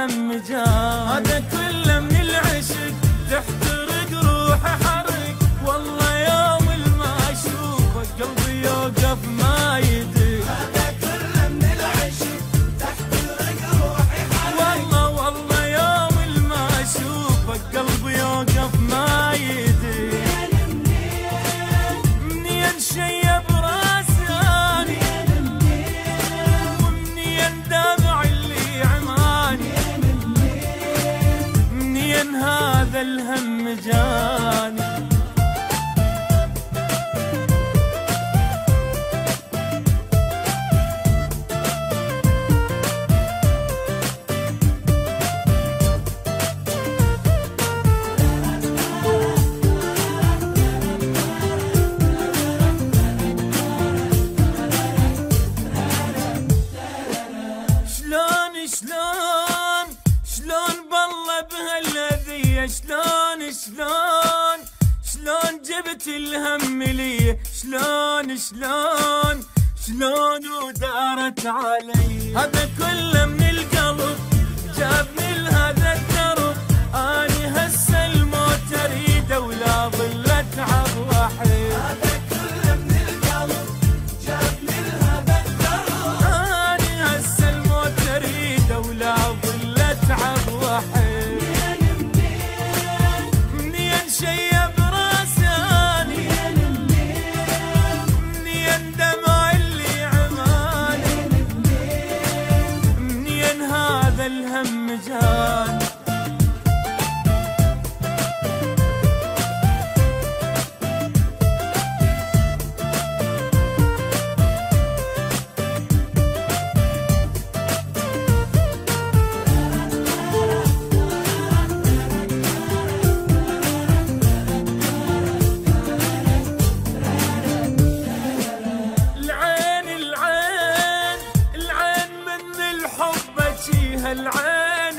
الهم جان. هذا كله من العشق تحترق روحي حرق، والله يوم ما اشوفك قلبي يوقف ما يدري. هذا كله من العشق تحترق روحي حرق، والله يوم ما اشوفك قلبي يوقف ما يدري. منين شيب راسي ومنين دمع اللي عماني، منين هذا الهم جاني. شلون بالله بهالذية، شلون جبت الهم لي، شلون ودارت علي. هذا كله من القلب جابني لهذا الدرب، اني هسه الموت اريده ولا ظل اتعب وحيد. هذا كله من القلب جابني لهذا الدرب، اني هسه الموت اريده ولا ظل اتعب وحيد. منين شيب راسي منين دمع اللي عماني، منين هذا الهم جاني. العين من الحب اجيها، العين